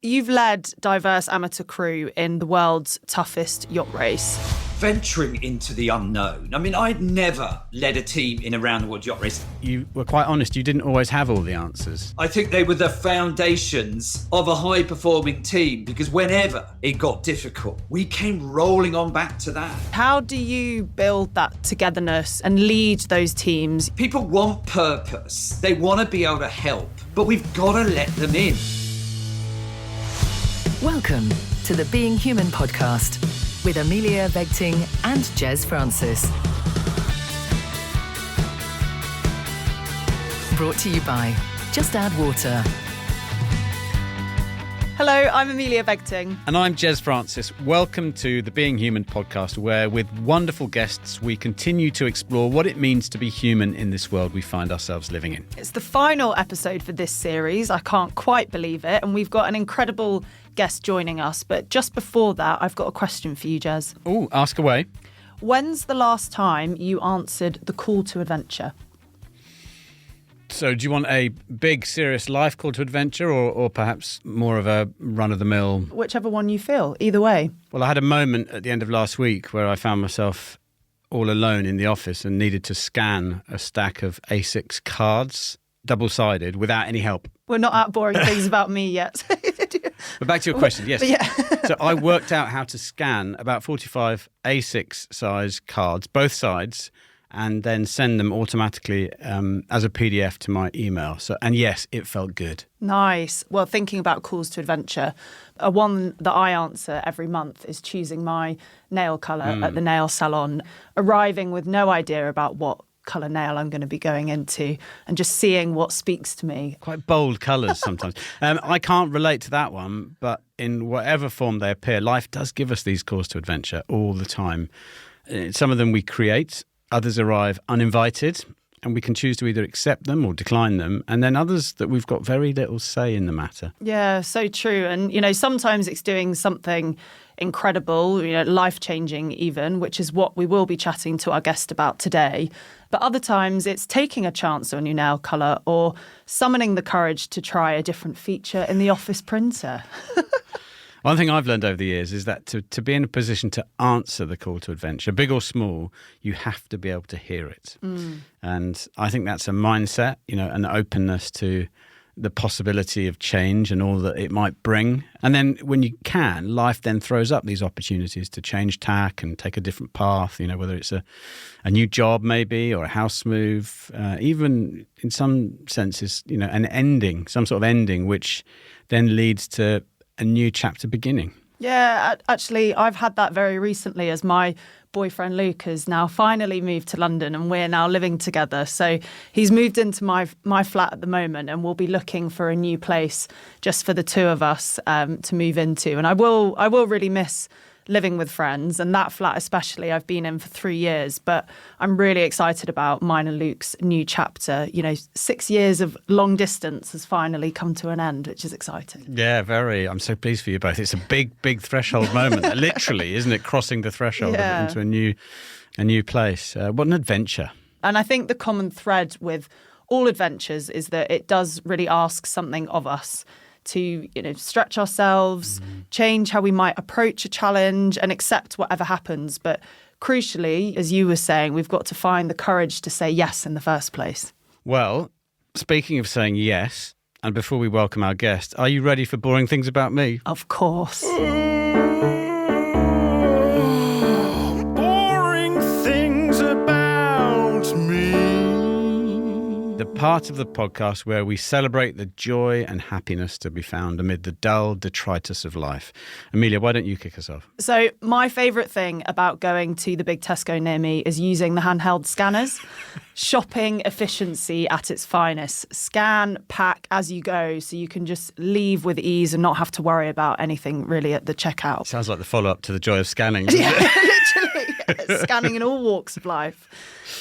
You've led diverse amateur crew in the world's toughest yacht race. Venturing into the unknown. I mean, I'd never led a team in a round-the-world yacht race. You were quite honest, you didn't always have all the answers. I think they were the foundations of a high-performing team, because whenever it got difficult, we came rolling on back to that. How do you build that togetherness and lead those teams? People want purpose. They want to be able to help, but we've got to let them in. Welcome to the Being Human podcast with Amelia, Vegting and Jez Francis. Brought to you by Just Add Water. Hello, I'm Amelia Vegting. And I'm Jez Francis. Welcome to the Being Human podcast, where with wonderful guests, we continue to explore what it means to be human in this world we find ourselves living in. It's the final episode for this series. I can't quite believe it. And we've got an incredible guest joining us. But just before that, I've got a question for you, Jez. Oh, ask away. When's the last time you answered the call to adventure? So do you want a big, serious life call to adventure or perhaps more of a run-of-the-mill? Whichever one you feel, either way. Well, I had a moment at the end of last week where I found myself all alone in the office and needed to scan a stack of A6 cards, double-sided, without any help. We're not out boring things about me yet. But back to your question, yes. Yeah. So I worked out how to scan about 45 A6 size cards, both sides, and then send them automatically as a PDF to my email. And yes, it felt good. Nice. Well, thinking about calls to adventure, one that I answer every month is choosing my nail colour at the nail salon, arriving with no idea about what colour nail I'm going to be going into and just seeing what speaks to me. Quite bold colours sometimes. I can't relate to that one, but in whatever form they appear, life does give us these calls to adventure all the time. Some of them we create. Others arrive uninvited, and we can choose to either accept them or decline them. And then others that we've got very little say in the matter. Yeah, so true. And, sometimes it's doing something incredible, life-changing even, which is what we will be chatting to our guest about today. But other times it's taking a chance on your nail colour or summoning the courage to try a different feature in the office printer. One thing I've learned over the years is that to be in a position to answer the call to adventure, big or small, you have to be able to hear it. And I think that's a mindset, an openness to the possibility of change and all that it might bring. And then when you can, life then throws up these opportunities to change tack and take a different path, whether it's a new job maybe or a house move, even in some senses, an ending, some sort of ending, which then leads to a new chapter beginning. Yeah, actually, I've had that very recently as my boyfriend Luke has now finally moved to London and we're now living together. So he's moved into my flat at the moment and we'll be looking for a new place just for the two of us to move into. And I will really miss living with friends, and that flat especially I've been in for 3 years, but I'm really excited about mine and Luke's new chapter. 6 years of long distance has finally come to an end, which is exciting. Yeah, very. I'm so pleased for you both. It's a big threshold moment, literally, isn't it? Crossing the threshold into a new place. What an adventure. And I think the common thread with all adventures is that it does really ask something of us to stretch ourselves, change how we might approach a challenge and accept whatever happens. But crucially, as you were saying, we've got to find the courage to say yes in the first place. Well, speaking of saying yes, and before we welcome our guest, are you ready for boring things about me? Of course. Boring things about me. The part of the podcast where we celebrate the joy and happiness to be found amid the dull detritus of life. Amelia, why don't you kick us off? So my favourite thing about going to the big Tesco near me is using the handheld scanners. Shopping efficiency at its finest. Scan, pack as you go so you can just leave with ease and not have to worry about anything really at the checkout. Sounds like the follow-up to the joy of scanning. Yeah, literally. Scanning in all walks of life.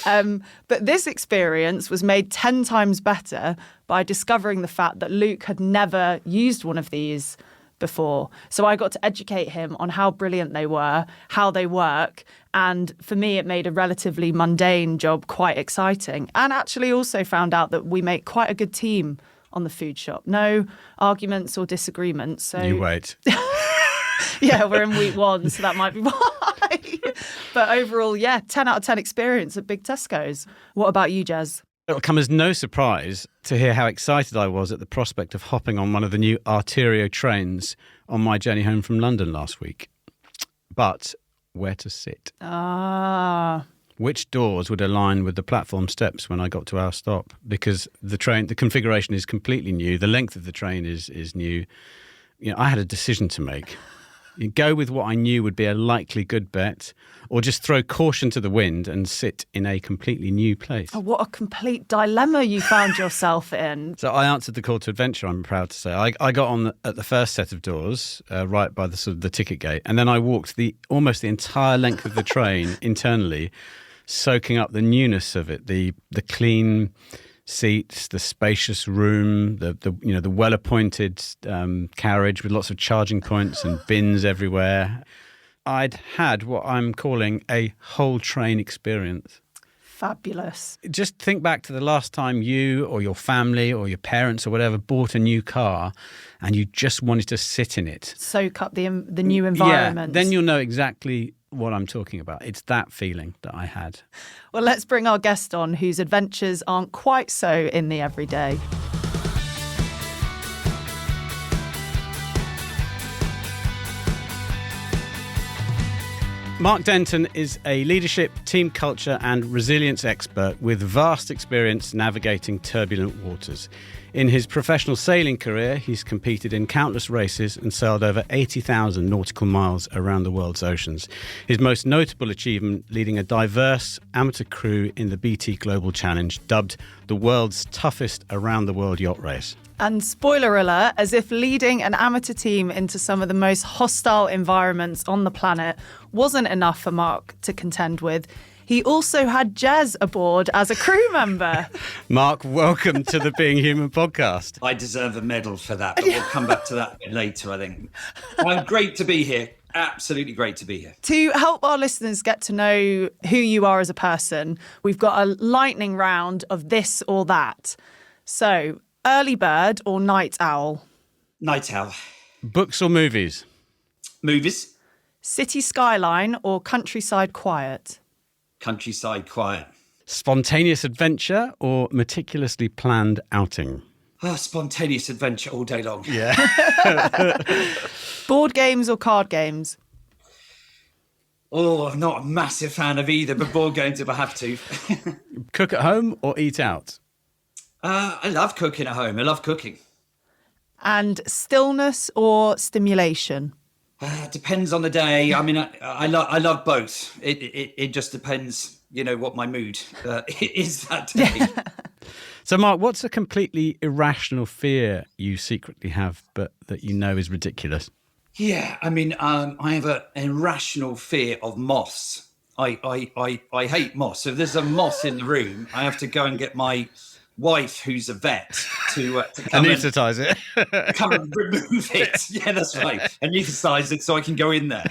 But this experience was made 10 times better by discovering the fact that Luke had never used one of these before. So I got to educate him on how brilliant they were, how they work. And for me, it made a relatively mundane job quite exciting. And actually also found out that we make quite a good team on the food shop. No arguments or disagreements. So You wait. yeah, we're in week 1, so that might be why. But overall, 10 out of 10 experience at Big Tesco's. What about you, Jez? It'll come as no surprise to hear how excited I was at the prospect of hopping on one of the new Arterio trains on my journey home from London last week. But where to sit? Which doors would align with the platform steps when I got to our stop? Because the configuration is completely new. The length of the train is new. I had a decision to make. You go with what I knew would be a likely good bet, or just throw caution to the wind and sit in a completely new place. Oh, what a complete dilemma you found yourself in. So I answered the call to adventure, I'm proud to say. I got on at the first set of doors, right by the sort of the ticket gate, and then I walked almost the entire length of the train internally, soaking up the newness of it, the clean seats, the spacious room, the well-appointed carriage with lots of charging points and bins everywhere. I'd had what I'm calling a whole train experience. Fabulous. Just think back to the last time you or your family or your parents or whatever bought a new car and you just wanted to sit in it. Soak up the new environment. Yeah, then you'll know exactly what I'm talking about. It's that feeling that I had. Well, let's bring our guest on whose adventures aren't quite so in the everyday. Mark Denton is a leadership, team culture and resilience expert with vast experience navigating turbulent waters. In his professional sailing career, he's competed in countless races and sailed over 80,000 nautical miles around the world's oceans. His most notable achievement, leading a diverse amateur crew in the BT Global Challenge, dubbed the world's toughest around-the-world yacht race. And spoiler alert, as if leading an amateur team into some of the most hostile environments on the planet wasn't enough for Mark to contend with, he also had Jez aboard as a crew member. Mark, welcome to the Being Human podcast. I deserve a medal for that, but we'll come back to that a bit later, I think. I'm great to be here. Absolutely great to be here. To help our listeners get to know who you are as a person, we've got a lightning round of this or that. So, early bird or night owl? Night owl. Books or movies? Movies. City skyline or countryside quiet? Countryside quiet. Spontaneous adventure or meticulously planned outing? Spontaneous adventure all day long. Yeah. Board games or card games? Oh, I'm not a massive fan of either, but board games if I have to. Cook at home or eat out? I love cooking at home. I love cooking. And stillness or stimulation? Depends on the day. I mean, I love both. It just depends, what my mood is that day. So, Mark, what's a completely irrational fear you secretly have, but that you know is ridiculous? Yeah, I mean, I have an irrational fear of moths. I hate moths. So if there's a moth in the room, I have to go and get my wife, who's a vet, to come anaesthetize it. Come and remove it. Yeah, that's right. Anaesthetize it so I can go in there.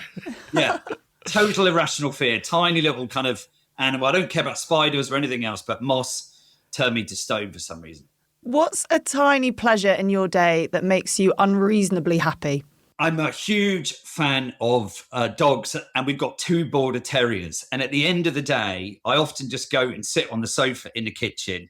Yeah, total irrational fear. Tiny little kind of animal. I don't care about spiders or anything else, but moths turn me to stone for some reason. What's a tiny pleasure in your day that makes you unreasonably happy? I'm a huge fan of dogs, and we've got 2 border terriers. And at the end of the day, I often just go and sit on the sofa in the kitchen,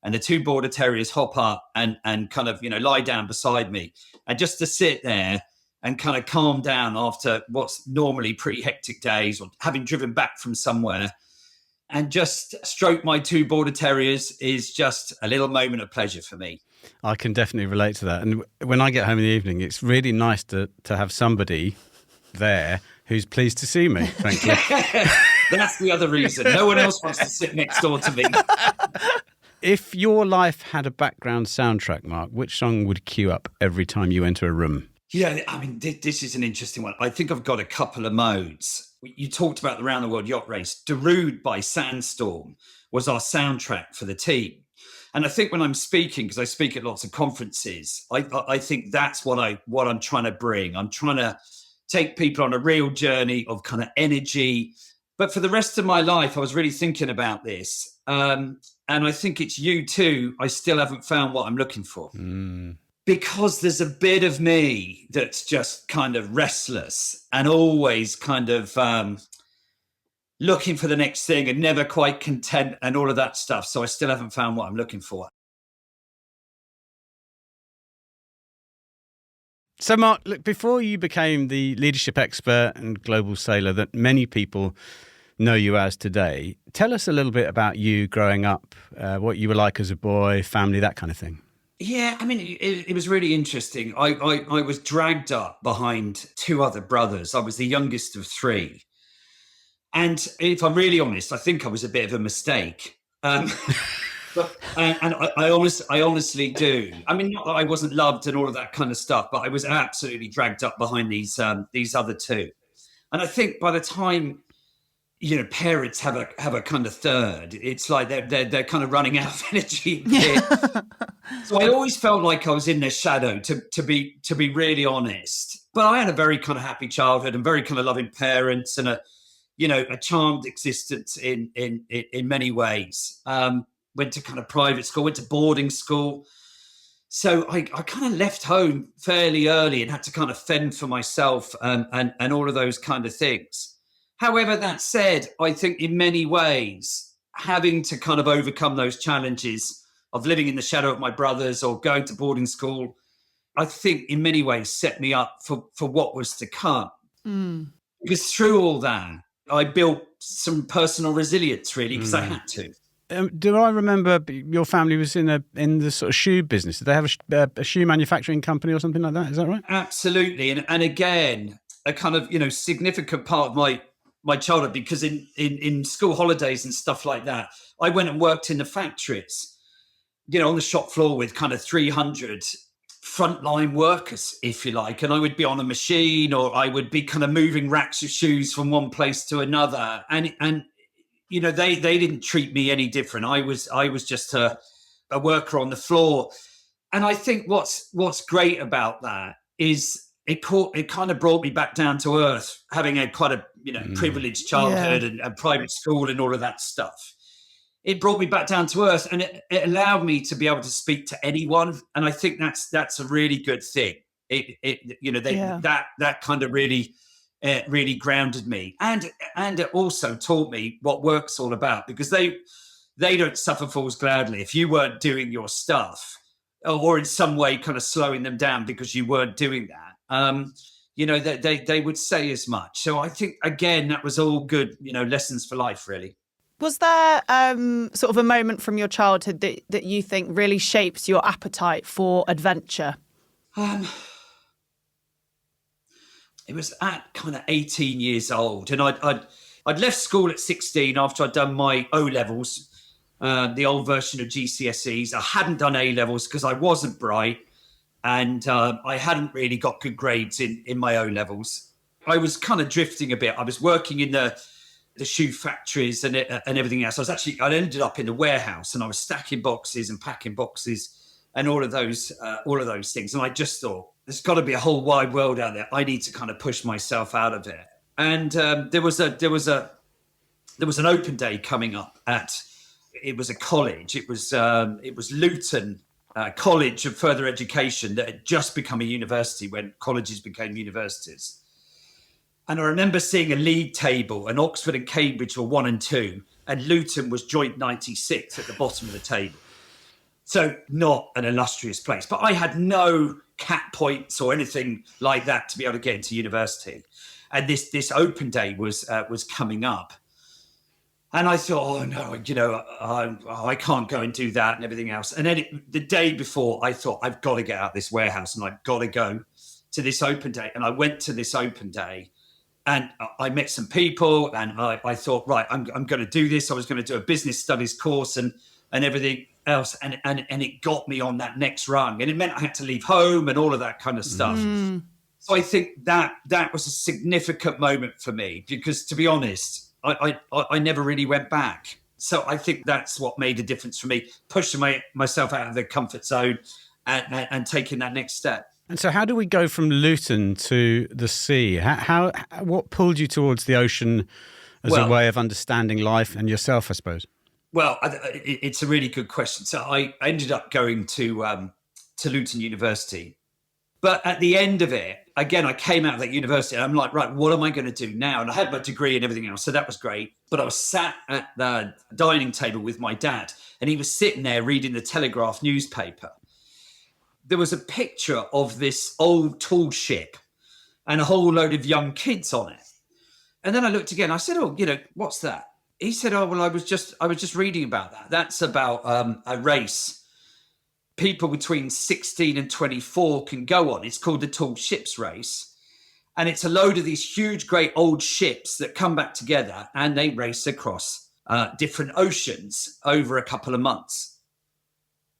and the 2 border terriers hop up and kind of, lie down beside me. And just to sit there and kind of calm down after what's normally pretty hectic days or having driven back from somewhere, and just stroke my 2 border terriers is just a little moment of pleasure for me. I can definitely relate to that. And when I get home in the evening, it's really nice to have somebody there who's pleased to see me, frankly. That's the other reason. No one else wants to sit next door to me. If your life had a background soundtrack, Mark, which song would queue up every time you enter a room? Yeah, I mean, this is an interesting one. I think I've got a couple of modes. You talked about the Round the World Yacht Race. Darude by Sandstorm was our soundtrack for the team. And I think when I'm speaking, because I speak at lots of conferences, I think that's what I'm trying to bring. I'm trying to take people on a real journey of kind of energy. But for the rest of my life, I was really thinking about this. and I think it's you too, I still haven't found what I'm looking for. Because there's a bit of me that's just kind of restless and always kind of looking for the next thing and never quite content and all of that stuff. So I still haven't found what I'm looking for. So, Mark, look, before you became the leadership expert and global sailor that many people know you as today, tell us a little bit about you growing up, what you were like as a boy, family, that kind of thing. Yeah, I mean, it was really interesting. I was dragged up behind two other brothers. I was the youngest of three. And if I'm really honest, I think I was a bit of a mistake. But I honestly do. I mean, not that I wasn't loved and all of that kind of stuff, but I was absolutely dragged up behind these other two. And I think by the time, you know, parents have a kind of third, it's like they're kind of running out of energy. So I always felt like I was in their shadow, to be really honest. But I had a very kind of happy childhood and very kind of loving parents and a charmed existence in many ways. Went to kind of private school, went to boarding school. So I kind of left home fairly early and had to kind of fend for myself and all of those kind of things. However, that said, I think in many ways, having to kind of overcome those challenges of living in the shadow of my brothers or going to boarding school, I think in many ways set me up for what was to come. Because through all that, I built some personal resilience, really, because I had to. Do I remember your family was in the sort of shoe business? Did they have a shoe manufacturing company or something like that? Is that right? Absolutely. And again, a kind of, significant part of my childhood, because in school holidays and stuff like that, I went and worked in the factories, on the shop floor with kind of 300 frontline workers, if you like. And I would be on a machine, or I would be kind of moving racks of shoes from one place to another. And they didn't treat me any different. I was just a worker on the floor. And I think what's great about that is it kind of brought me back down to earth, having a quite a privileged childhood and private school and all of that stuff. It brought me back down to earth, and it allowed me to be able to speak to anyone. And I think that's a really good thing. That kind of really grounded me, and it also taught me what work's all about, because they don't suffer fools gladly. If you weren't doing your stuff, or in some way kind of slowing them down because you weren't doing that, they would say as much. So I think, again, that was all good, lessons for life, really. Was there sort of a moment from your childhood that you think really shapes your appetite for adventure? It was at kind of 18 years old, and I'd left school at 16 after I'd done my O-levels, the old version of GCSEs. I hadn't done A-levels because I wasn't bright, and I hadn't really got good grades in my O-levels. I was kind of drifting a bit. I was working in the shoe factories and everything else. I ended up in the warehouse, and I was stacking boxes and packing boxes and all of those things. And I just thought, there's got to be a whole wide world out there. I need to kind of push myself out of it. And there was an open day coming up it was a college. It was Luton College of Further Education that had just become a university when colleges became universities. And I remember seeing a league table, and Oxford and Cambridge were 1 and 2, and Luton was joint 96th at the bottom of the table. So not an illustrious place, but I had no cat points or anything like that to be able to get into university. And this open day was coming up. And I thought, oh no, I can't go and do that and everything else. And then the day before, I thought, I've got to get out of this warehouse and I've got to go to this open day. And I went to this open day. And I met some people, and I thought, right, I'm going to do this. I was going to do a business studies course and everything else. And it got me on that next rung. And it meant I had to leave home and all of that kind of stuff. So I think that was a significant moment for me, because, to be honest, I never really went back. So I think that's what made a difference for me, pushing myself out of the comfort zone and taking that next step. And so how do we go from Luton to the sea? What pulled you towards the ocean as a way of understanding life and yourself, I suppose? Well, it's a really good question. So I ended up going to Luton University. But at the end of it, again, I came out of that university and I'm like, right, what am I going to do now? And I had my degree and everything else, so that was great. But I was sat at the dining table with my dad and he was sitting there reading the Telegraph newspaper. There was a picture of this old tall ship and a whole load of young kids on it. And then I looked again. I said, oh, what's that? He said, oh, well, I was just reading about that. That's about a race people between 16 and 24 can go on. It's called the Tall Ships Race. And it's a load of these huge, great old ships that come back together and they race across different oceans over a couple of months.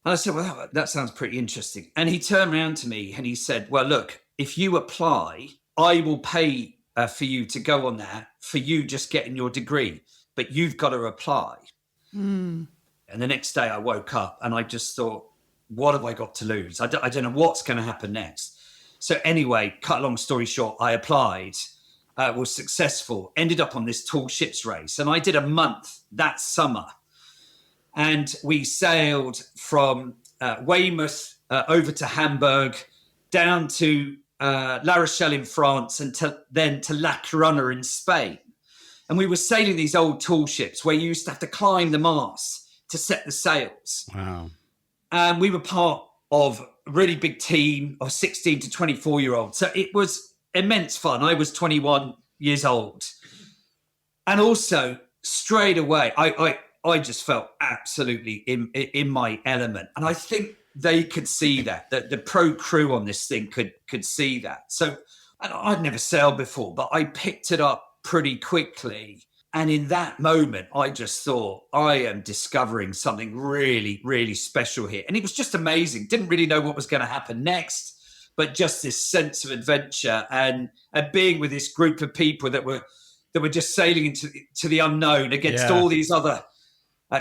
And I said, well, that sounds pretty interesting. And he turned around to me and he said, well, look, if you apply, I will pay for you to go on there for you just getting your degree, but you've got to apply. And the next day I woke up and I just thought, what have I got to lose? I don't know what's going to happen next. So anyway, cut a long story short, I applied, was successful, ended up on this tall ships race. And I did a month that summer. And we sailed from Weymouth over to Hamburg, down to La Rochelle in France, and then to La Corunna in Spain. And we were sailing these old tall ships where you used to have to climb the mast to set the sails. Wow. And we were part of a really big team of 16 to 24-year-olds. So it was immense fun. I was 21 years old. And also, straight away, I just felt absolutely in my element. And I think they could see that the pro crew on this thing could see that. So and I'd never sailed before, but I picked it up pretty quickly. And in that moment, I just thought, I am discovering something really, really special here. And it was just amazing. Didn't really know what was going to happen next, but just this sense of adventure and being with this group of people that were just sailing into the unknown against all these other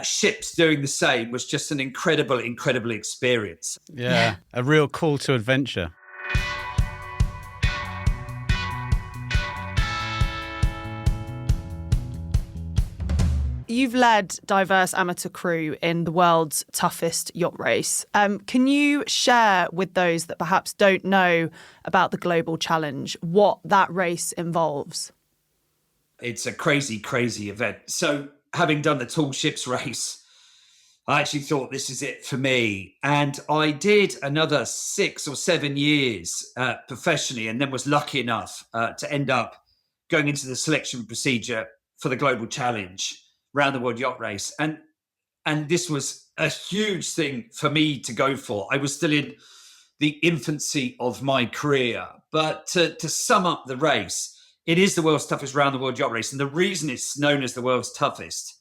ships doing the same was just an incredible experience. Yeah, a real call to adventure. You've led diverse amateur crew in the world's toughest yacht race. Can you share with those that perhaps don't know about the Global Challenge what that race involves? It's a crazy, crazy event. So having done the Tall Ships Race, I actually thought this is it for me. And I did another 6 or 7 years professionally and then was lucky enough to end up going into the selection procedure for the Global Challenge around the World Yacht Race. And this was a huge thing for me to go for. I was still in the infancy of my career. But to sum up the race, it is the world's toughest round the World Yacht Race. And the reason it's known as the world's toughest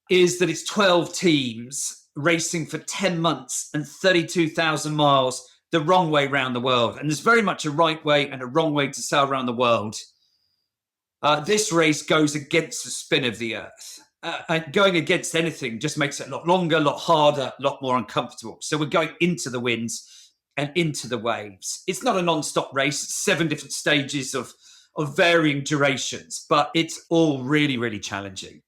is that it's 12 teams racing for 10 months and 32,000 miles the wrong way around the world. And there's very much a right way and a wrong way to sail around the world. This race goes against the spin of the earth. And going against anything just makes it a lot longer, a lot harder, a lot more uncomfortable. So we're going into the winds and into the waves. It's not a non-stop race. It's 7 different stages of varying durations, but it's all really, really challenging.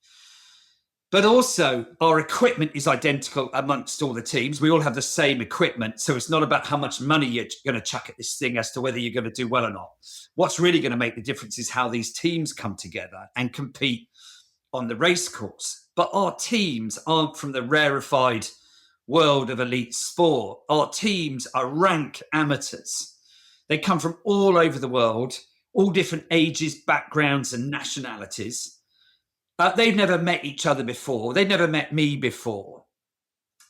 But also, our equipment is identical amongst all the teams. We all have the same equipment. So it's not about how much money you're going to chuck at this thing as to whether you're going to do well or not. What's really going to make the difference is how these teams come together and compete on the race course. But our teams aren't from the rarefied world of elite sport. Our teams are rank amateurs. They come from all over the world, all different ages, backgrounds, and nationalities. They've never met each other before. They've never met me before.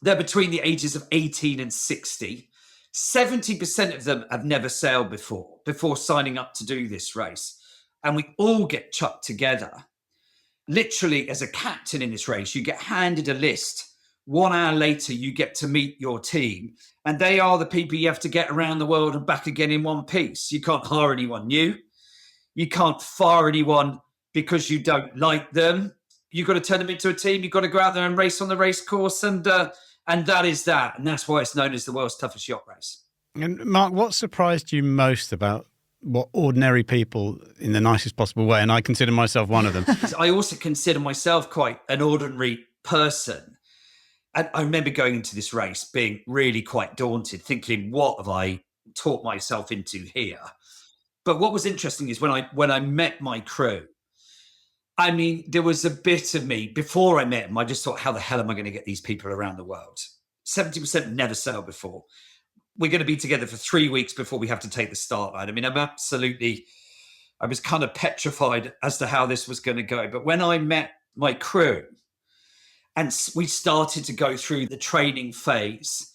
They're between the ages of 18 and 60. 70% of them have never sailed before signing up to do this race. And we all get chucked together. Literally, as a captain in this race, you get handed a list. 1 hour later, you get to meet your team. And they are the people you have to get around the world and back again in one piece. You can't hire anyone new. You can't fire anyone because you don't like them. You've got to turn them into a team. You've got to go out there and race on the race course. And that is that. And that's why it's known as the world's toughest yacht race. And Mark, what surprised you most about what ordinary people, in the nicest possible way, and I consider myself one of them. I also consider myself quite an ordinary person. And I remember going into this race being really quite daunted, thinking, what have I taught myself into here? But what was interesting is when I met my crew, I mean, there was a bit of me before I met them. I just thought, how the hell am I going to get these people around the world? 70% never sailed before. We're going to be together for 3 weeks before we have to take the start line. I mean, I was kind of petrified as to how this was going to go. But when I met my crew and we started to go through the training phase,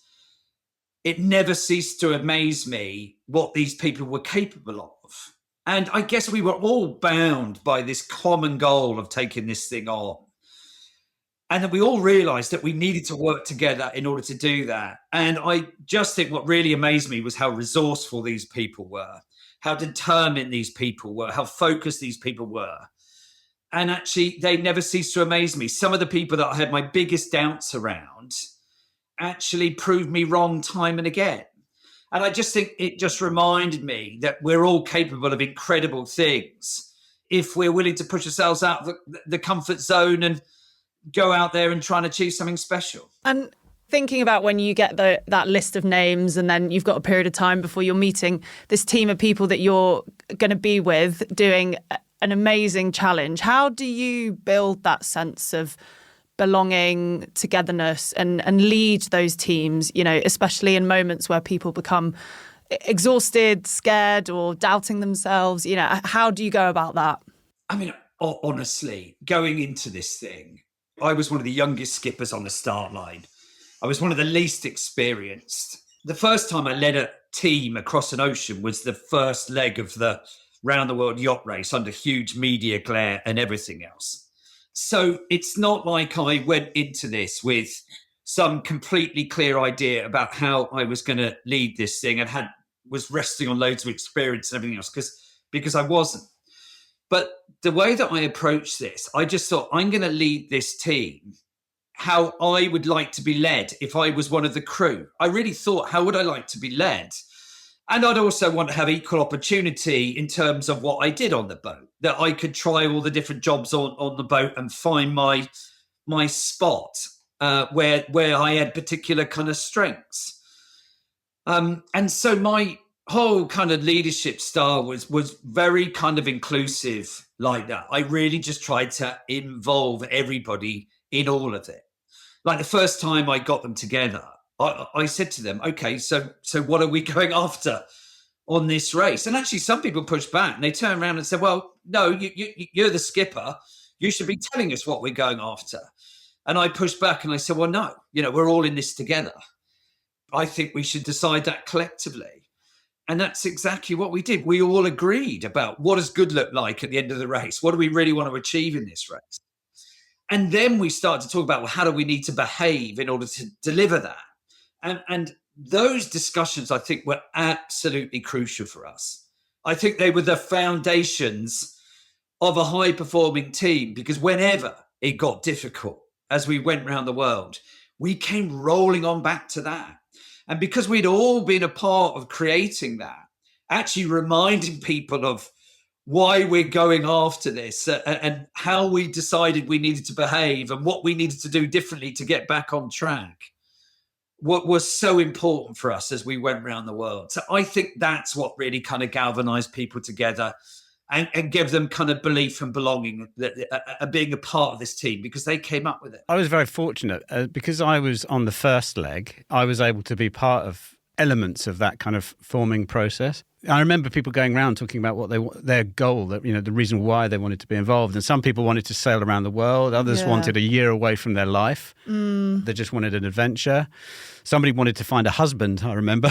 it never ceased to amaze me what these people were capable of. And I guess we were all bound by this common goal of taking this thing on. And then we all realized that we needed to work together in order to do that. And I just think what really amazed me was how resourceful these people were, how determined these people were, how focused these people were. And actually, they never ceased to amaze me. Some of the people that I had my biggest doubts around actually proved me wrong time and again. And I just think it just reminded me that we're all capable of incredible things if we're willing to push ourselves out of the comfort zone and go out there and try and achieve something special. And thinking about when you get that list of names and then you've got a period of time before you're meeting this team of people that you're going to be with doing an amazing challenge, how do you build that sense of belonging, togetherness, and lead those teams, you know, especially in moments where people become exhausted, scared, or doubting themselves? You know, how do you go about that? I mean, honestly, going into this thing, I was one of the youngest skippers on the start line. I was one of the least experienced. The first time I led a team across an ocean was the first leg of the round the world yacht race under huge media glare and everything else. So it's not like I went into this with some completely clear idea about how I was going to lead this thing and was resting on loads of experience and everything else because I wasn't. But the way that I approached this, I just thought, I'm going to lead this team how I would like to be led if I was one of the crew. I really thought, how would I like to be led? And I'd also want to have equal opportunity in terms of what I did on the boat, that I could try all the different jobs on the boat and find my spot where I had particular kind of strengths. And so my whole kind of leadership style was very kind of inclusive like that. I really just tried to involve everybody in all of it. Like the first time I got them together, I said to them, okay, so what are we going after on this race? And actually some people pushed back and they turned around and said, well, no, you're the skipper. You should be telling us what we're going after. And I pushed back and I said, well, no, we're all in this together. I think we should decide that collectively. And that's exactly what we did. We all agreed about what does good look like at the end of the race? What do we really want to achieve in this race? And then we started to talk about, well, how do we need to behave in order to deliver that? And those discussions, I think, were absolutely crucial for us. I think they were the foundations of a high-performing team, because whenever it got difficult, as we went around the world, we came rolling on back to that. And because we'd all been a part of creating that, actually reminding people of why we're going after this and how we decided we needed to behave and what we needed to do differently to get back on track, what was so important for us as we went around the world. So I think that's what really kind of galvanized people together and give them kind of belief and belonging, being a part of this team, because they came up with it. I was very fortunate because I was on the first leg. I was able to be part of elements of that kind of forming process. I remember people going around talking about their goal, that the reason why they wanted to be involved. And some people wanted to sail around the world. Others wanted a year away from their life. They just wanted an adventure. Somebody wanted to find a husband, I remember.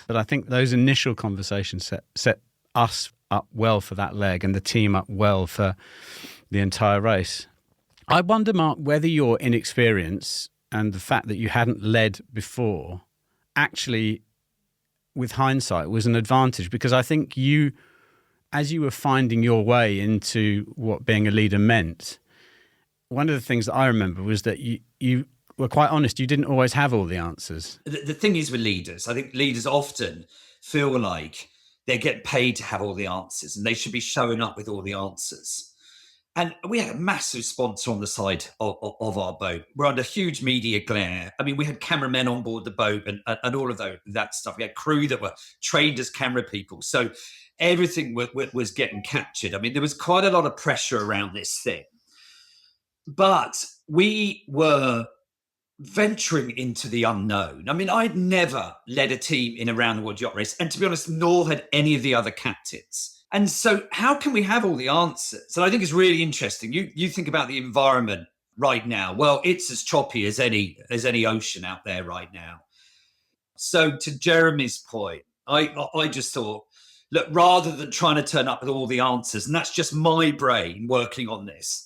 But I think those initial conversations set us up well for that leg and the team up well for the entire race. I wonder, Mark, whether your inexperience and the fact that you hadn't led before actually, with hindsight, was an advantage, because I think you, as you were finding your way into what being a leader meant, one of the things that I remember was that you were quite honest. You didn't always have all the answers. The thing is with leaders, I think leaders often feel like they get paid to have all the answers and they should be showing up with all the answers. And we had a massive sponsor on the side of our boat. We're under huge media glare. I mean, we had cameramen on board the boat and all of that stuff. We had crew that were trained as camera people. So everything was getting captured. I mean, there was quite a lot of pressure around this thing. But we were venturing into the unknown. I mean, I'd never led a team in a round the world yacht race. And to be honest, nor had any of the other captains. And so how can we have all the answers? And I think it's really interesting. You think about the environment right now. Well, it's as choppy as any ocean out there right now. So to Jeremy's point, I just thought, look, rather than trying to turn up with all the answers, and that's just my brain working on this,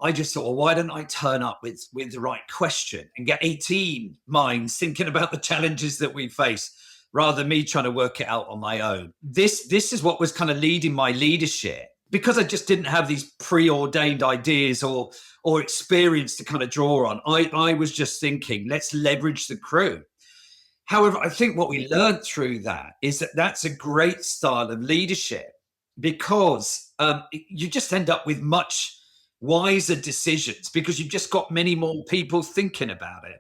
I just thought, well, why don't I turn up with the right question and get 18 minds thinking about the challenges that we face, rather than me trying to work it out on my own. This is what was kind of leading my leadership, because I just didn't have these preordained ideas or experience to kind of draw on. I was just thinking, let's leverage the crew. However, I think what we learned through that is that that's a great style of leadership, because you just end up with much wiser decisions because you've just got many more people thinking about it.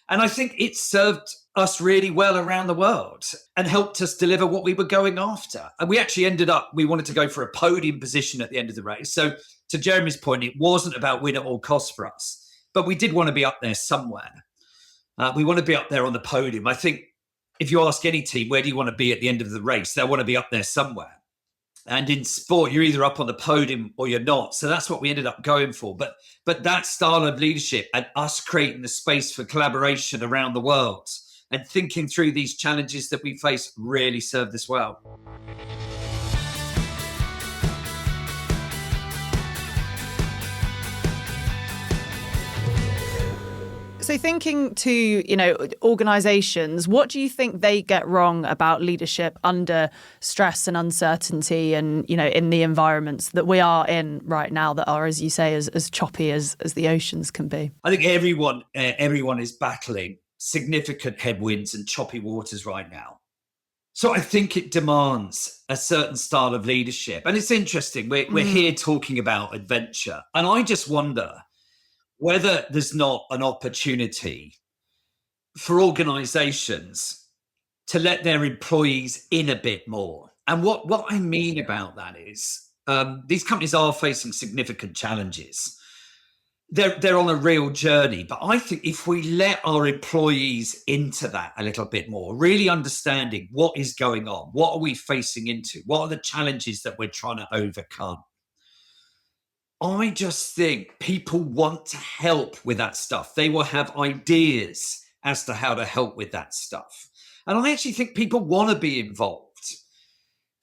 And I think it served us really well around the world and helped us deliver what we were going after. And we actually we wanted to go for a podium position at the end of the race. So to Jeremy's point, it wasn't about win at all costs for us, but we did want to be up there somewhere. We want to be up there on the podium. I think if you ask any team, where do you want to be at the end of the race? They'll want to be up there somewhere. And in sport, you're either up on the podium or you're not. So that's what we ended up going for. But that style of leadership and us creating the space for collaboration around the world and thinking through these challenges that we face really served us well. So thinking to, organizations, what do you think they get wrong about leadership under stress and uncertainty and, in the environments that we are in right now that are, as you say, as choppy as the oceans can be? I think everyone is battling significant headwinds and choppy waters right now. So I think it demands a certain style of leadership. And it's interesting, we're here talking about adventure. And I just wonder whether there's not an opportunity for organizations to let their employees in a bit more. And what I mean about that is these companies are facing significant challenges. They're on a real journey. But I think if we let our employees into that a little bit more, really understanding what is going on, what are we facing into, what are the challenges that we're trying to overcome, I just think people want to help with that stuff. They will have ideas as to how to help with that stuff. And I actually think people want to be involved.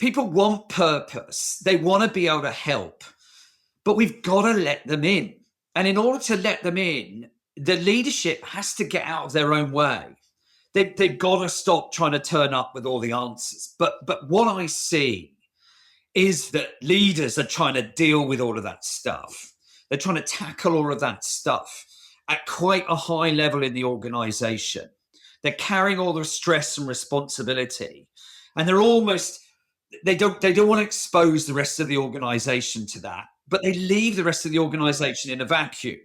People want purpose. They want to be able to help. But we've got to let them in. And in order to let them in, the leadership has to get out of their own way. They've got to stop trying to turn up with all the answers. But what I see is that leaders are trying to deal with all of that stuff. They're trying to tackle all of that stuff at quite a high level in the organization. They're carrying all the stress and responsibility. And they don't want to expose the rest of the organization to that, but they leave the rest of the organization in a vacuum.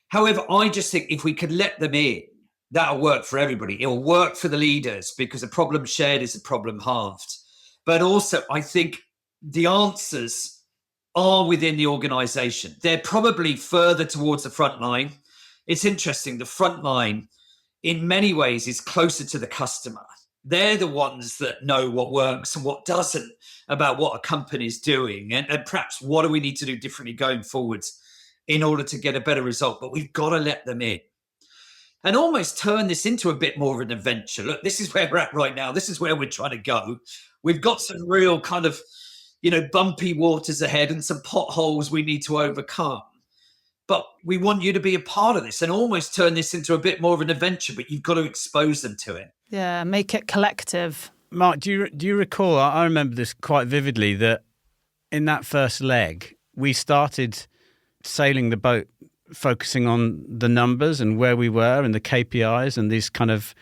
However, I just think if we could let them in, that'll work for everybody. It'll work for the leaders because a problem shared is a problem halved. But also, I think the answers are within the organization. They're probably further towards the front line. It's interesting. The front line, in many ways, is closer to the customer. They're the ones that know what works and what doesn't about what a company is doing. And perhaps what do we need to do differently going forwards in order to get a better result. But we've got to let them in and almost turn this into a bit more of an adventure. Look, this is where we're at right now. This is where we're trying to go. We've got some real kind of, bumpy waters ahead and some potholes we need to overcome. But we want you to be a part of this and almost turn this into a bit more of an adventure, but you've got to expose them to it. Yeah, make it collective. Mark, do you recall, I remember this quite vividly, that in that first leg, we started sailing the boat focusing on the numbers and where we were and the KPIs and these kind of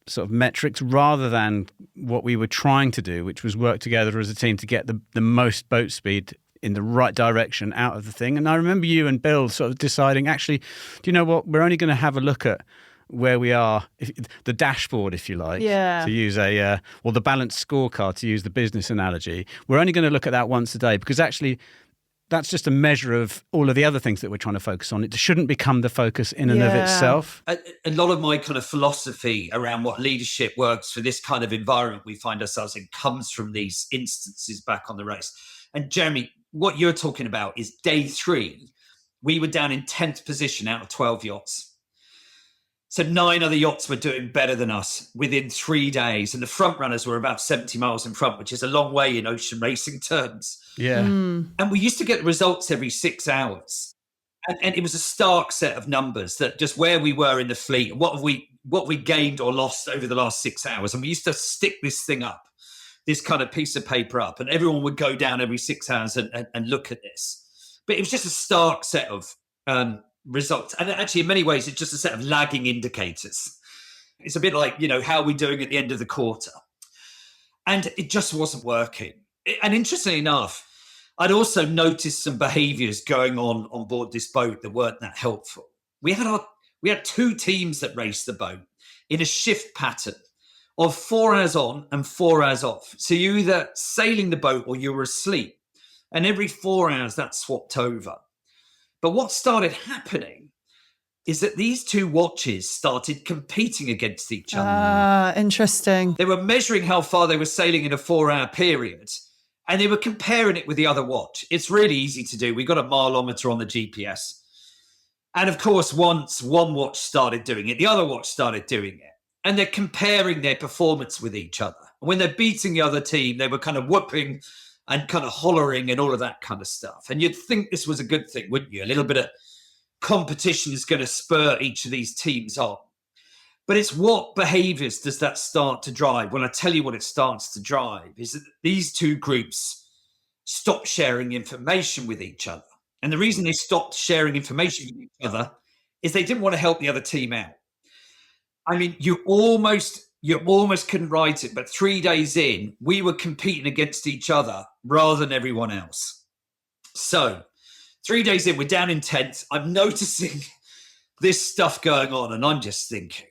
sort of metrics rather than what we were trying to do, which was work together as a team to get the most boat speed in the right direction out of the thing. And I remember you and Bill sort of deciding, actually, do you know what? We're only going to have a look at where we are, the dashboard, if you like, to use the balanced scorecard, to use the business analogy. We're only going to look at that once a day, because actually that's just a measure of all of the other things that we're trying to focus on. It shouldn't become the focus in and of itself. A lot of my kind of philosophy around what leadership works for this kind of environment we find ourselves in comes from these instances back on the race. And Jeremy, what you're talking about is day 3. We were down in 10th position out of 12 yachts. So 9 other yachts were doing better than us within 3 days. And the front runners were about 70 miles in front, which is a long way in ocean racing terms. Yeah. And we used to get the results every 6 hours. And it was a stark set of numbers, that just where we were in the fleet, what we gained or lost over the last 6 hours. And we used to stick this thing up, this kind of piece of paper up, and everyone would go down every 6 hours and look at this. But it was just a stark set of results. And actually, in many ways, it's just a set of lagging indicators. It's a bit like, how are we doing at the end of the quarter? And it just wasn't working. And interestingly enough, I'd also noticed some behaviors going on board this boat that weren't that helpful. We had 2 teams that raced the boat in a shift pattern of 4 hours on and 4 hours off. So you either sailing the boat or you were asleep. And every 4 hours that swapped over. But what started happening is that these 2 watches started competing against each other. Interesting. They were measuring how far they were sailing in a 4-hour period, and they were comparing it with the other watch. It's really easy to do. We got a mileometer on the GPS. And of course, once one watch started doing it, the other watch started doing it. And they're comparing their performance with each other. And when they're beating the other team, they were kind of whooping and kind of hollering and all of that kind of stuff. And you'd think this was a good thing, wouldn't you? A little bit of competition is going to spur each of these teams on. But it's what behaviors does that start to drive? Well, I tell you what it starts to drive is that these 2 groups stop sharing information with each other. And the reason they stopped sharing information with each other is they didn't want to help the other team out. I mean, you almost couldn't write it, but 3 days in, we were competing against each other rather than everyone else. So 3 days in, we're down in 10th. I'm noticing this stuff going on, and I'm just thinking,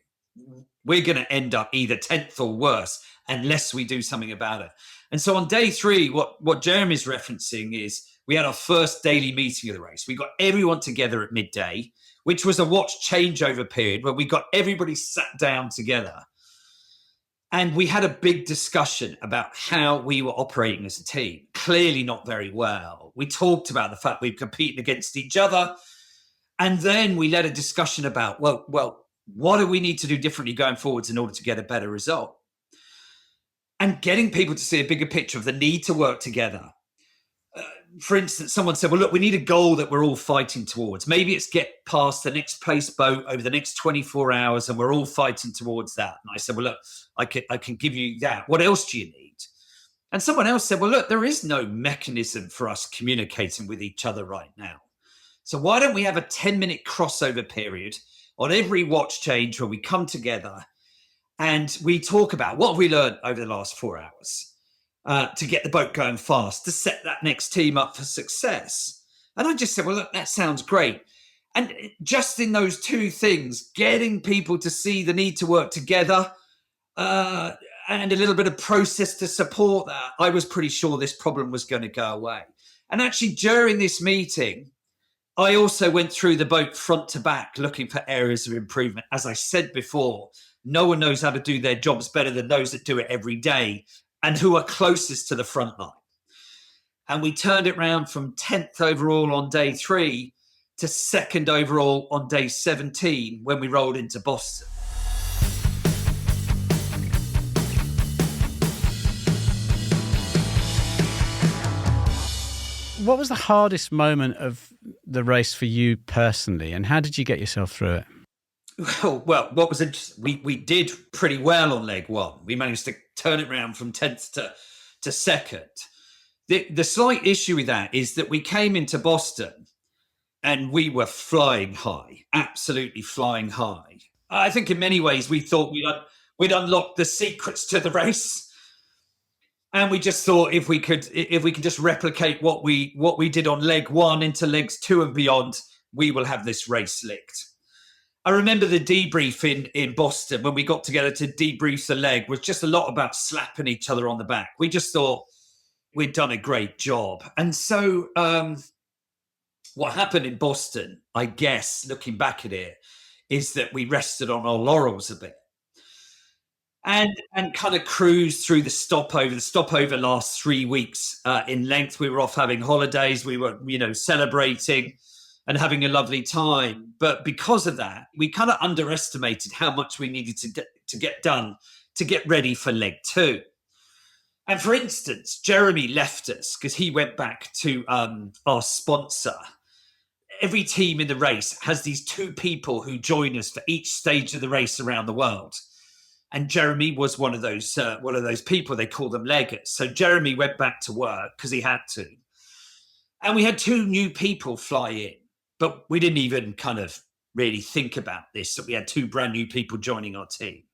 we're going to end up either 10th or worse unless we do something about it. And so on day 3, what Jeremy's referencing is we had our first daily meeting of the race. We got everyone together at midday, which was a watch changeover period where we got everybody sat down together. And we had a big discussion about how we were operating as a team. Clearly not very well. We talked about the fact we were competing against each other. And then we led a discussion about, well, what do we need to do differently going forwards in order to get a better result? And getting people to see a bigger picture of the need to work together. For instance, someone said, well, look, we need a goal that we're all fighting towards. Maybe it's get past the next place boat over the next 24 hours and we're all fighting towards that. And I said, well, look, I can give you that. What else do you need? And someone else said, well, look, there is no mechanism for us communicating with each other right now. So why don't we have a 10-minute crossover period on every watch change where we come together and we talk about what have we learned over the last 4 hours? To get the boat going fast, to set that next team up for success. And I just said, well, look, that sounds great. And just in those 2 things, getting people to see the need to work together and a little bit of process to support that, I was pretty sure this problem was going to go away. And actually, during this meeting, I also went through the boat front to back, looking for areas of improvement. As I said before, no one knows how to do their jobs better than those that do it every day and who are closest to the front line. And we turned it around from 10th overall on day 3 to 2nd overall on day 17 when we rolled into Boston. What was the hardest moment of the race for you personally, and how did you get yourself through it? Well, what was interesting, we did pretty well on leg 1. We managed to turn it around from 10th to 2nd. The slight issue with that is that we came into Boston and we were flying high, absolutely flying high. I think in many ways we thought we'd unlocked the secrets to the race. And we just thought if we could just replicate what we did on leg 1 into legs 2 and beyond, we will have this race licked. I remember the debrief in Boston when we got together to debrief the leg was just a lot about slapping each other on the back. We just thought we'd done a great job. And so what happened in Boston, I guess, looking back at it, is that we rested on our laurels a bit. And kind of cruised through the stopover. The stopover lasts 3 weeks in length. We were off having holidays. We were, celebrating and having a lovely time. But because of that, we kind of underestimated how much we needed to get done to get ready for leg 2. And for instance, Jeremy left us because he went back to our sponsor. Every team in the race has these 2 people who join us for each stage of the race around the world. And Jeremy was one of those people. They call them leggers. So Jeremy went back to work because he had to. And we had 2 new people fly in, but we didn't even kind of really think about this. So we had 2 brand new people joining our team.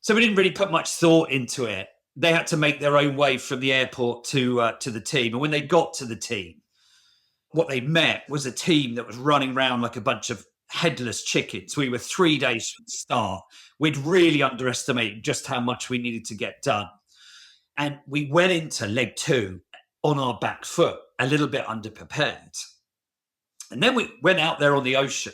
So we didn't really put much thought into it. They had to make their own way from the airport to the team. And when they got to the team, what they met was a team that was running around like a bunch of headless chickens. We were 3 days from the start. We'd really underestimated just how much we needed to get done. And we went into leg 2 on our back foot, a little bit underprepared. And then we went out there on the ocean.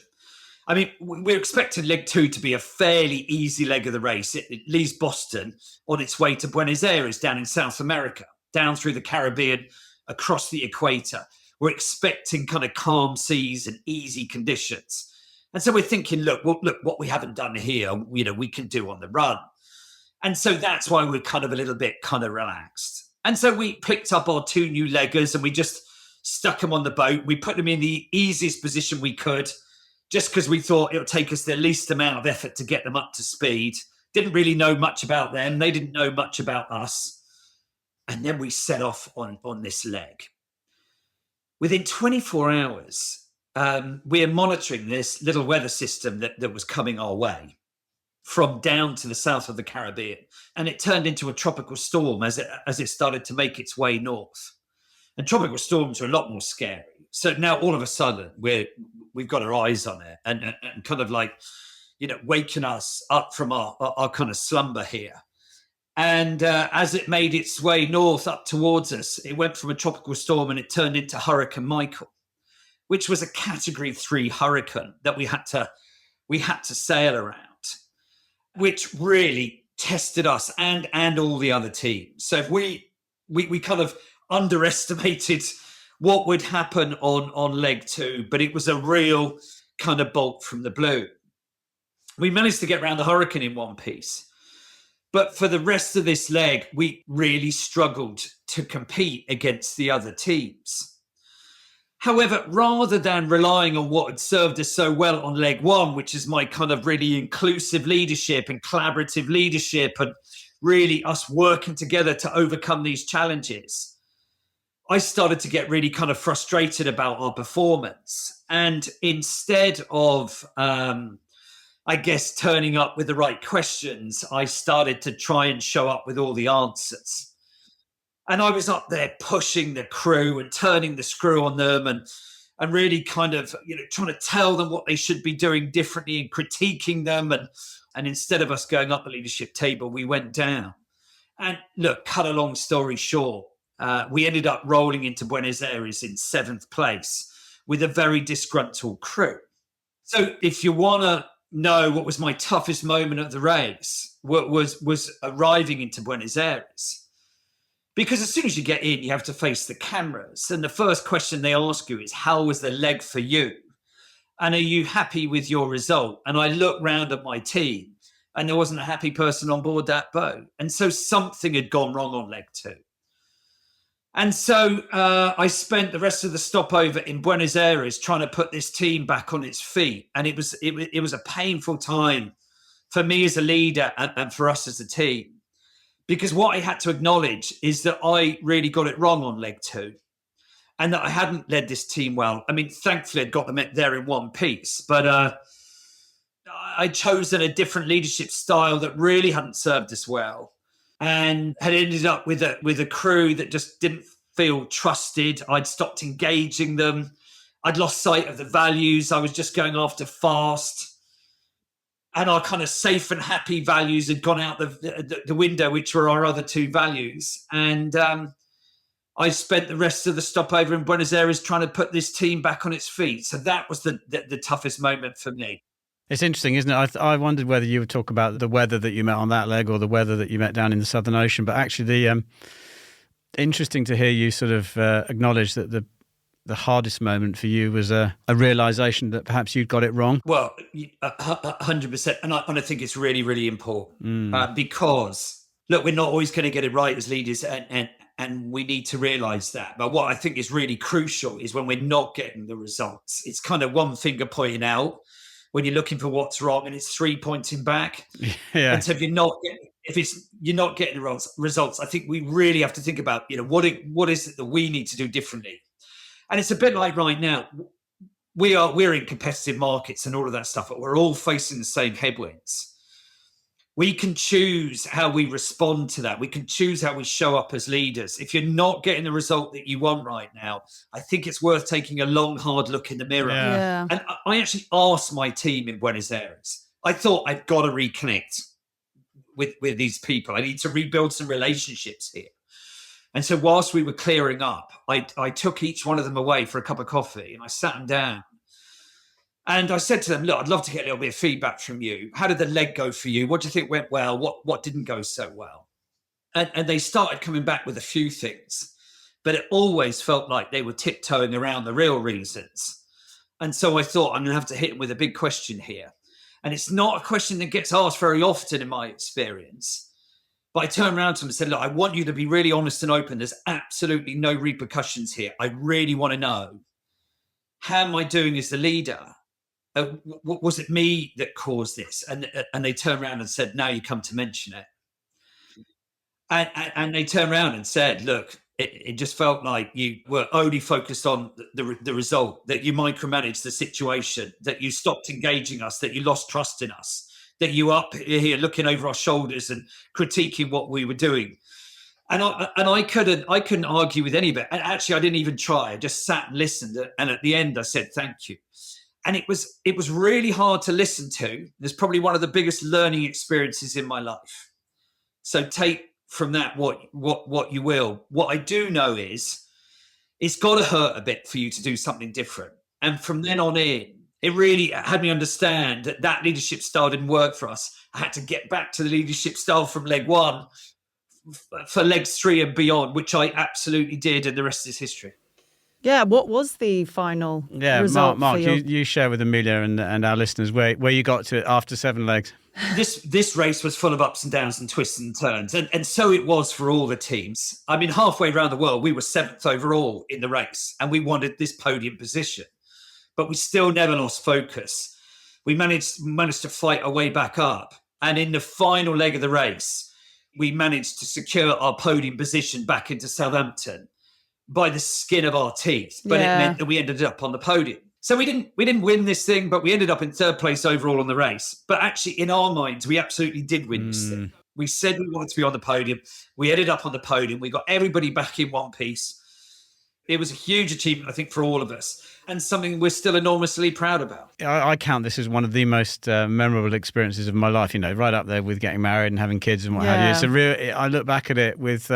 I mean, we're expecting leg 2 to be a fairly easy leg of the race. It leaves Boston on its way to Buenos Aires down in South America, down through the Caribbean, across the equator. We're expecting kind of calm seas and easy conditions. And so we're thinking, look, what we haven't done here, we can do on the run. And so that's why we're kind of a little bit kind of relaxed. And so we picked up our 2 new leggers and we just stuck them on the boat. We put them in the easiest position we could, just because we thought it would take us the least amount of effort to get them up to speed. Didn't really know much about them. They didn't know much about us. And then we set off on this leg. Within 24 hours, we're monitoring this little weather system that was coming our way from down to the south of the Caribbean. And it turned into a tropical storm as it started to make its way north. And tropical storms are a lot more scary. So now all of a sudden we've got our eyes on it and kind of like, waking us up from our kind of slumber here. And as it made its way north up towards us, it went from a tropical storm and it turned into Hurricane Michael, which was a Category 3 hurricane that we had to sail around, which really tested us and all the other teams. So if we kind of underestimated what would happen on leg 2, but it was a real kind of bolt from the blue. We managed to get around the hurricane in one piece. But for the rest of this leg, we really struggled to compete against the other teams. However, rather than relying on what had served us so well on leg 1, which is my kind of really inclusive leadership and collaborative leadership and really us working together to overcome these challenges, I started to get really kind of frustrated about our performance. And instead of turning up with the right questions, I started to try and show up with all the answers. And I was up there pushing the crew and turning the screw on them and really kind of, trying to tell them what they should be doing differently and critiquing them. And instead of us going up the leadership table, we went down. And look, cut a long story short, we ended up rolling into Buenos Aires in 7th place with a very disgruntled crew. So if you want to know what was my toughest moment of the race, was arriving into Buenos Aires. Because as soon as you get in, you have to face the cameras. And the first question they ask you is, how was the leg for you? And are you happy with your result? And I looked round at my team and there wasn't a happy person on board that boat. And so something had gone wrong on leg 2. And so I spent the rest of the stopover in Buenos Aires trying to put this team back on its feet. And it was a painful time for me as a leader and for us as a team. Because what I had to acknowledge is that I really got it wrong on leg 2 and that I hadn't led this team well. I mean, thankfully, I'd got them there in one piece, but I'd chosen a different leadership style that really hadn't served us well. and had ended up with a crew that just didn't feel trusted. I'd stopped engaging them. I'd lost sight of the values. I was just going after fast. And our kind of safe and happy values had gone out the window, which were our other two values. And I spent the rest of the stopover in Buenos Aires trying to put this team back on its feet. So that was the toughest moment for me. It's interesting, isn't it? I wondered whether you would talk about the weather that you met on that leg or the weather that you met down in the Southern Ocean. But actually, interesting to hear you sort of acknowledge that the hardest moment for you was a realisation that perhaps you'd got it wrong. Well, 100%. And I think it's really, really important because, look, we're not always going to get it right as leaders and we need to realise that. But what I think is really crucial is when we're not getting the results. It's kind of one finger pointing out when you're looking for what's wrong, and it's three pointing back. Yeah. And so if you're not getting the results, I think we really have to think about, what is it that we need to do differently. And it's a bit like right now, we're in competitive markets and all of that stuff, but we're all facing the same headwinds. We can choose how we respond to that. We can choose how we show up as leaders. If you're not getting the result that you want right now, I think it's worth taking a long, hard look in the mirror. Yeah. And I actually asked my team in Buenos Aires, I thought I've got to reconnect with these people. I need to rebuild some relationships here. And so whilst we were clearing up, I took each one of them away for a cup of coffee and I sat them down. And I said to them, look, I'd love to get a little bit of feedback from you. How did the leg go for you? What do you think went well? What didn't go so well? And they started coming back with a few things, but it always felt like they were tiptoeing around the real reasons. And so I thought, I'm going to have to hit them with a big question here. And it's not a question that gets asked very often in my experience. But I turned around to them and said, look, I want you to be really honest and open. There's absolutely no repercussions here. I really want to know, how am I doing as the leader? Was it me that caused this? And they turned around and said, now you come to mention it. And they turned around and said, look, it just felt like you were only focused on the result, that you micromanaged the situation, that you stopped engaging us, that you lost trust in us, that you up here looking over our shoulders and critiquing what we were doing. And I couldn't argue with any of it. And actually, I didn't even try. I just sat and listened. And at the end, I said, thank you. And it was really hard to listen to. It's probably one of the biggest learning experiences in my life. So take from that what you will. What I do know is it's got to hurt a bit for you to do something different. And from then on in, it really had me understand that leadership style didn't work for us. I had to get back to the leadership style from leg one for legs 3 and beyond, which I absolutely did. And the rest is history. Yeah, what was the final result? Mark, you share with Amelia and our listeners where you got to it after 7 legs. This race was full of ups and downs and twists and turns. And so it was for all the teams. I mean, halfway around the world, we were 7th overall in the race and we wanted this podium position. But we still never lost focus. We managed to fight our way back up. And in the final leg of the race, we managed to secure our podium position back into Southampton by the skin of our teeth. But It meant that we ended up on the podium. So we didn't win this thing, but we ended up in 3rd place overall on the race. But actually, in our minds, we absolutely did win this thing. We said we wanted to be on the podium. We ended up on the podium. We got everybody back in one piece. It was a huge achievement, I think, for all of us, and something we're still enormously proud about. I count this as one of the most memorable experiences of my life, right up there with getting married and having kids and what have you. It's a real. I look back at it with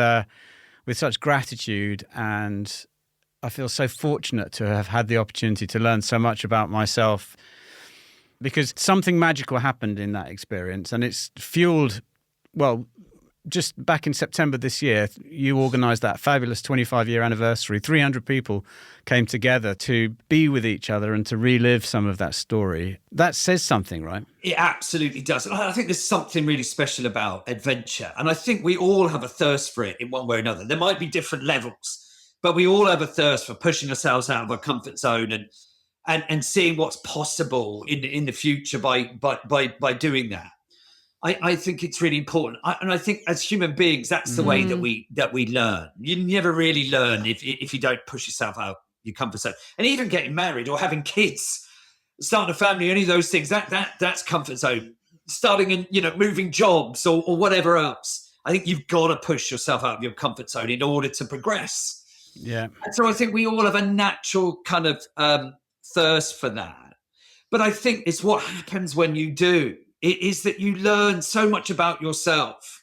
such gratitude, and I feel so fortunate to have had the opportunity to learn so much about myself, because something magical happened in that experience, and it's fueled, well, just back in September this year, you organised that fabulous 25-year anniversary. 300 people came together to be with each other and to relive some of that story. That says something, right? It absolutely does. And I think there's something really special about adventure. And I think we all have a thirst for it in one way or another. There might be different levels, but we all have a thirst for pushing ourselves out of our comfort zone and seeing what's possible in the future by doing that. I think it's really important. And I think as human beings, that's the way that we learn. You never really learn if you don't push yourself out your comfort zone. And even getting married or having kids, starting a family, any of those things, that's comfort zone. Starting in, moving jobs or whatever else. I think you've got to push yourself out of your comfort zone in order to progress. Yeah. And so I think we all have a natural kind of thirst for that. But I think it's what happens when you do. It is that you learn so much about yourself,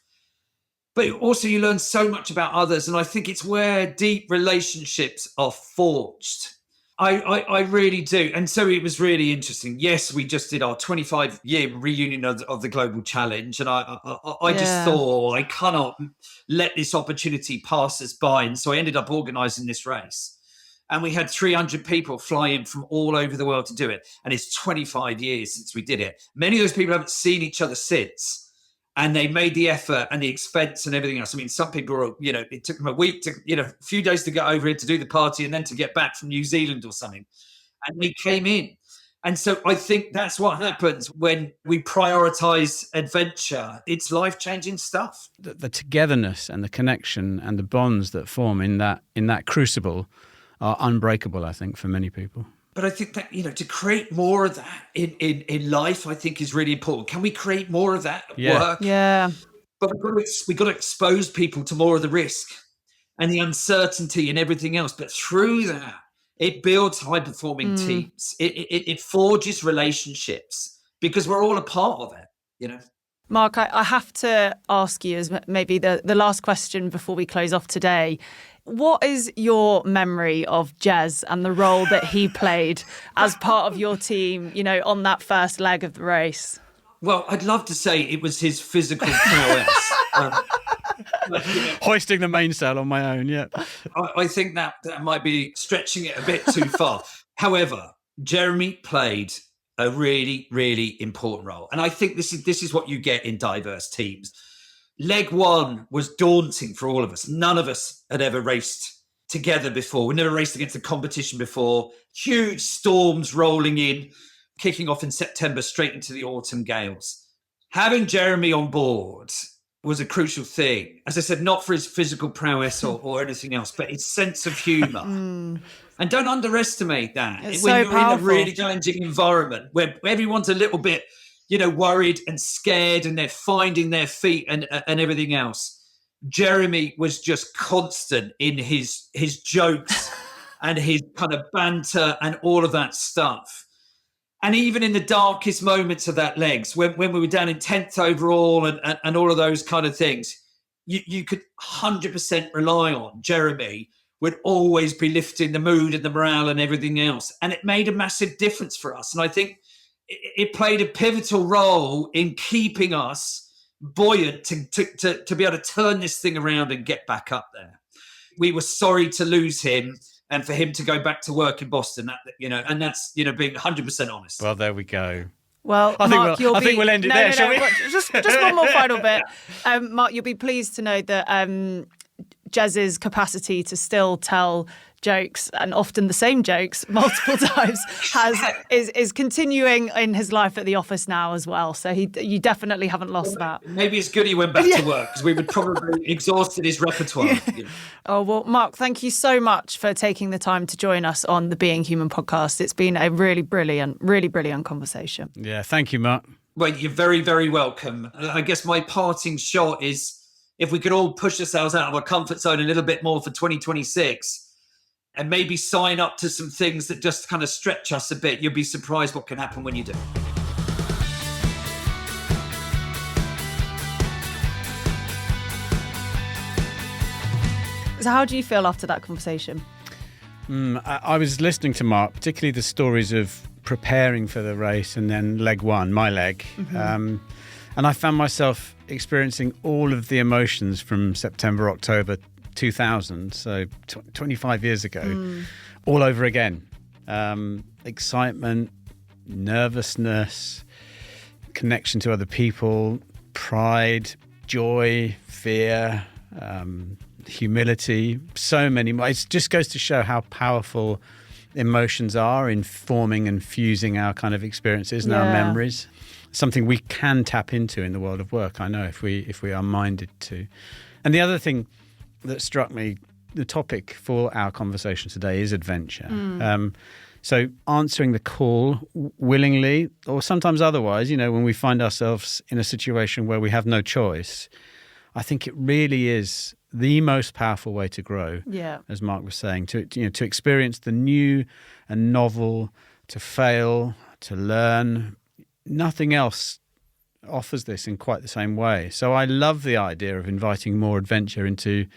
but also you learn so much about others. And I think it's where deep relationships are forged. I really do. And so it was really interesting. Yes, we just did our 25-year reunion of the Global Challenge. And I just thought, I cannot let this opportunity pass us by. And so I ended up organising this race. And we had 300 people fly in from all over the world to do it. And it's 25 years since we did it. Many of those people haven't seen each other since. And they made the effort and the expense and everything else. I mean, some people were, it took them a week to, a few days to get over here to do the party and then to get back from New Zealand or something. And they came in. And so I think that's what happens when we prioritize adventure. It's life-changing stuff. The togetherness and the connection and the bonds that form in that crucible are unbreakable, I think, for many people. But I think that, to create more of that in life, I think is really important. Can we create more of that at work? Yeah. But we've got to expose people to more of the risk and the uncertainty and everything else. But through that, it builds high-performing teams. It forges relationships because we're all a part of it, Mark, I have to ask you, as maybe the last question before we close off today, what is your memory of Jez and the role that he played as part of your team, on that first leg of the race? Well, I'd love to say it was his physical prowess. Hoisting the mainsail on my own, yeah. I think that might be stretching it a bit too far. However, Jeremy played a really, really important role. And I think this is what you get in diverse teams. Leg one was daunting for all of us. None of us had ever raced together before. We never raced against a competition before. Huge storms rolling in, kicking off in September straight into the autumn gales. Having Jeremy on board was a crucial thing. As I said, not for his physical prowess or anything else, but his sense of humour. And don't underestimate that. It's when so you're powerful. in a really challenging environment where everyone's a little bit, worried and scared and they're finding their feet and everything else. Jeremy was just constant in his jokes and his kind of banter and all of that stuff. And even in the darkest moments of that legs, when we were down in 10th overall and all of those kind of things, you could 100% rely on Jeremy would always be lifting the mood and the morale and everything else. And it made a massive difference for us. And I think it played a pivotal role in keeping us buoyant to be able to turn this thing around and get back up there. We were sorry to lose him and for him to go back to work in Boston, and that's, being 100% honest. Well, there we go. Well, I Mark, think we'll end it there, shall we? Just one more final bit. Mark, you'll be pleased to know that Jez's capacity to still tell jokes, and often the same jokes multiple times, is continuing in his life at the office now as well. So you definitely haven't lost that. Maybe it's good he went back to work because we would probably exhausted his repertoire. Oh, well, Mark, thank you so much for taking the time to join us on the Being Human podcast. It's been a really brilliant conversation. Yeah, thank you, Mark. Well, you're very, very welcome. I guess my parting shot is if we could all push ourselves out of our comfort zone a little bit more for 2026 and maybe sign up to some things that just kind of stretch us a bit, you'll be surprised what can happen when you do. So how do you feel after that conversation? I was listening to Mark, particularly the stories of preparing for the race and then leg one, my leg. And I found myself experiencing all of the emotions from September, October 2000, so 25 years ago, all over again. Excitement, nervousness, connection to other people, pride, joy, fear, humility, so many more. It just goes to show how powerful emotions are in forming and fusing our kind of experiences and our memories. Something we can tap into in the world of work, I know, if we are minded to. And the other thing that struck me, the topic for our conversation today is adventure. So answering the call willingly or sometimes otherwise, when we find ourselves in a situation where we have no choice, I think it really is the most powerful way to grow. Yeah. As Mark was saying, to experience the new and novel, to fail, to learn. Nothing else offers this in quite the same way. So I love the idea of inviting more adventure into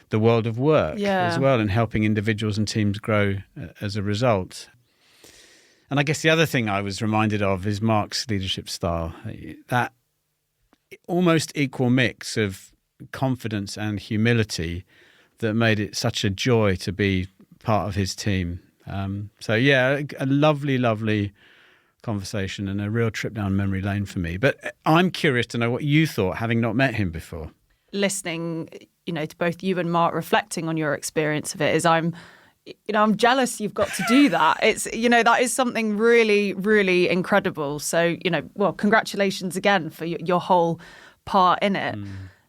the world of work as well, and helping individuals and teams grow as a result. And I guess the other thing I was reminded of is Mark's leadership style. That almost equal mix of confidence and humility that made it such a joy to be part of his team. A lovely conversation and a real trip down memory lane for me. But I'm curious to know what you thought, having not met him before. Listening, to both you and Mark, reflecting on your experience of it, is I'm jealous you've got to do that. It's, that is something really, really incredible. So, congratulations again for your whole part in it.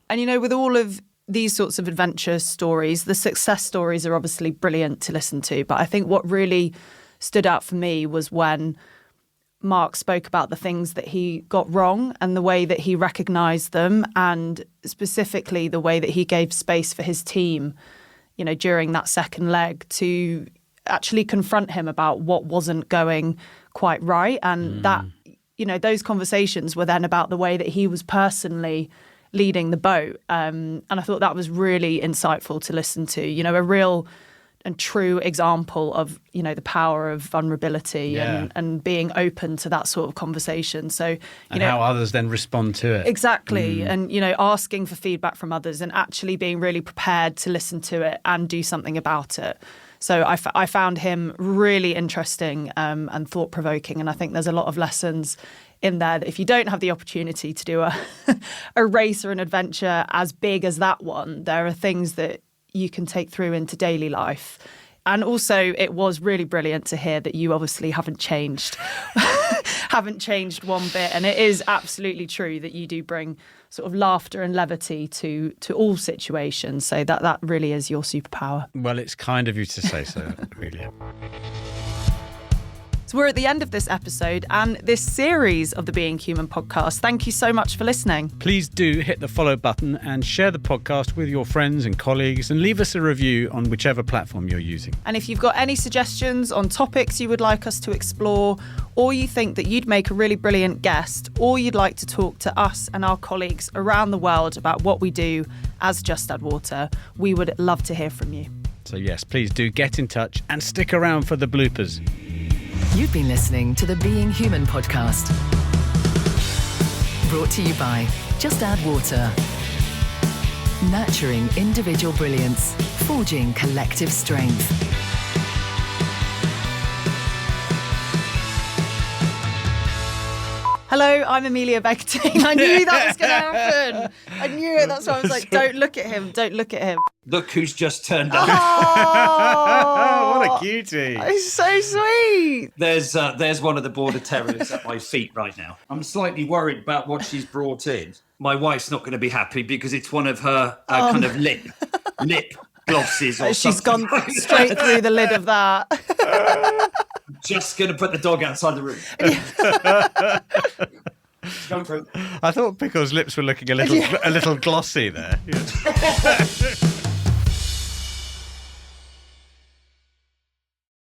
And, with all of these sorts of adventure stories, the success stories are obviously brilliant to listen to. But I think what really stood out for me was when Mark spoke about the things that he got wrong and the way that he recognised them, and specifically the way that he gave space for his team, during that second leg to actually confront him about what wasn't going quite right. And that, those conversations were then about the way that he was personally leading the boat. And I thought that was really insightful to listen to, a real and true example of, the power of vulnerability and being open to that sort of conversation. So, how others then respond to it. Exactly. And, asking for feedback from others and actually being really prepared to listen to it and do something about it. So I found him really interesting and thought-provoking. And I think there's a lot of lessons in there that if you don't have the opportunity to do a race or an adventure as big as that one, there are things that you can take through into daily life. And also, it was really brilliant to hear that you obviously haven't changed one bit. And it is absolutely true that you do bring sort of laughter and levity to all situations. So that really is your superpower. Well, it's kind of you to say so, Amelia. So we're at the end of this episode and this series of the Being Human podcast. Thank you so much for listening. Please do hit the follow button and share the podcast with your friends and colleagues, and leave us a review on whichever platform you're using. And if you've got any suggestions on topics you would like us to explore, or you think that you'd make a really brilliant guest, or you'd like to talk to us and our colleagues around the world about what we do as Just Add Water, we would love to hear from you. So yes, please do get in touch and stick around for the bloopers. You've been listening to the Being Human podcast. Brought to you by Just Add Water. Nurturing individual brilliance, forging collective strength. Hello, I'm Amelia Vegting. I knew that was going to happen. I knew it. That's why I was like, don't look at him. Don't look at him. Look who's just turned up. Oh, What a cutie. it's so sweet. There's one of the border terriers at my feet right now. I'm slightly worried about what she's brought in. My wife's not going to be happy because it's one of her kind of lip glosses or She's something. gone straight through the lid of that. Just going to put the dog outside the room. Go through. I thought Pickle's lips were looking a little glossy there. Yeah.